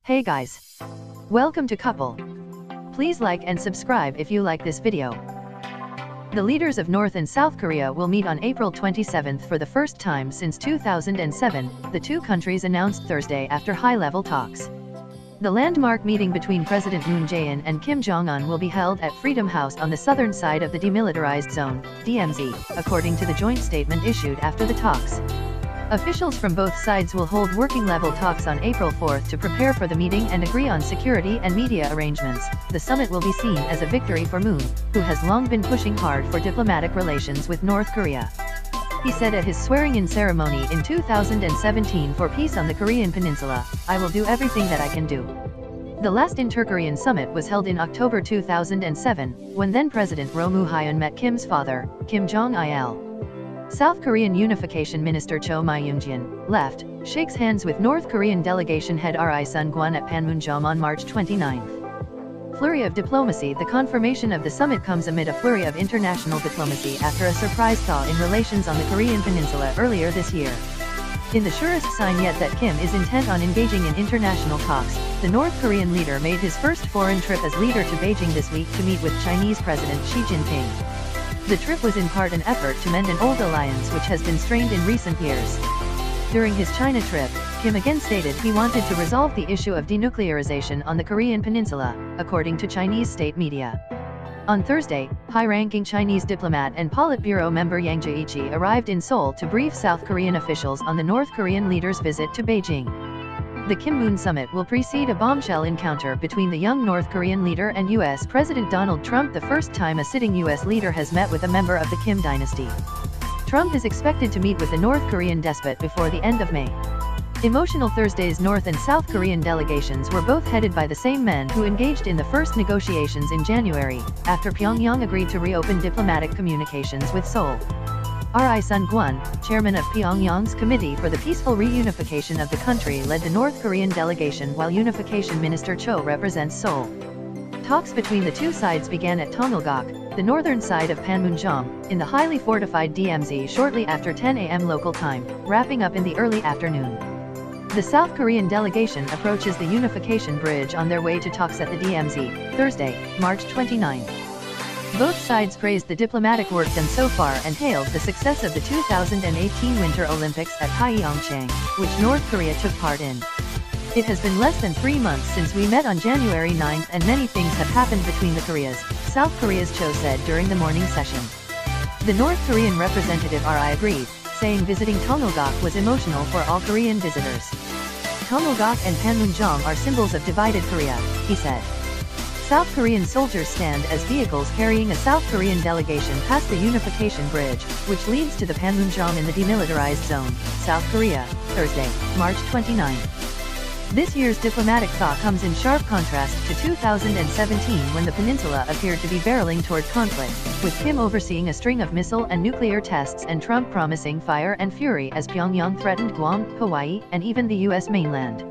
Hey guys! Welcome to Couple. Please like and subscribe if you like this video. The leaders of North and South Korea will meet on April 27 for the first time since 2007, the two countries announced Thursday after high-level talks. The landmark meeting between President Moon Jae-in and Kim Jong-un will be held at Freedom House on the southern side of the Demilitarized Zone, DMZ, according to the joint statement issued after the talks. Officials from both sides will hold working-level talks on April 4 to prepare for the meeting and agree on security and media arrangements. The summit will be seen as a victory for Moon, who has long been pushing hard for diplomatic relations with North Korea. He said at his swearing-in ceremony in 2017 for peace on the Korean peninsula, "I will do everything that I can do." The last inter-Korean summit was held in October 2007, when then-President Roh Moo-hyun met Kim's father, Kim Jong-il. South Korean Unification Minister Cho Myung-jin, left, shakes hands with North Korean delegation head Ri Sun-kwon at Panmunjom on March 29. Flurry of diplomacy. The confirmation of the summit comes amid a flurry of international diplomacy after a surprise thaw in relations on the Korean peninsula earlier this year. In the surest sign yet that Kim is intent on engaging in international talks, the North Korean leader made his first foreign trip as leader to Beijing this week to meet with Chinese President Xi Jinping. The trip was in part an effort to mend an old alliance which has been strained in recent years. During his China trip, Kim again stated he wanted to resolve the issue of denuclearization on the Korean peninsula, according to Chinese state media. On Thursday, high-ranking Chinese diplomat and Politburo member Yang Jiechi arrived in Seoul to brief South Korean officials on the North Korean leader's visit to Beijing. The Kim-Moon summit will precede a bombshell encounter between the young North Korean leader and U.S. President Donald Trump, the first time a sitting U.S. leader has met with a member of the Kim dynasty. Trump is expected to meet with the North Korean despot before the end of May. Emotional Thursday's North and South Korean delegations were both headed by the same men who engaged in the first negotiations in January, after Pyongyang agreed to reopen diplomatic communications with Seoul. Ri Sun-kwon, chairman of Pyongyang's Committee for the Peaceful Reunification of the country, led the North Korean delegation while Unification Minister Cho represents Seoul. Talks between the two sides began at Tongilgok, the northern side of Panmunjom, in the highly fortified DMZ shortly after 10 a.m. local time, wrapping up in the early afternoon. The South Korean delegation approaches the Unification Bridge on their way to talks at the DMZ, Thursday, March 29. Both sides praised the diplomatic work done so far and hailed the success of the 2018 Winter Olympics at Pyeongchang, which North Korea took part in. "It has been less than 3 months since we met on January 9 and many things have happened between the Koreas," South Korea's Cho said during the morning session. The North Korean representative Ri agreed, saying visiting Tongilgok was emotional for all Korean visitors. "Tongilgok and Panmunjom are symbols of divided Korea," he said. South Korean soldiers stand as vehicles carrying a South Korean delegation past the Unification Bridge, which leads to the Panmunjom in the Demilitarized Zone, South Korea, Thursday, March 29. This year's diplomatic thaw comes in sharp contrast to 2017 when the peninsula appeared to be barreling toward conflict, with Kim overseeing a string of missile and nuclear tests and Trump promising fire and fury as Pyongyang threatened Guam, Hawaii, and even the U.S. mainland.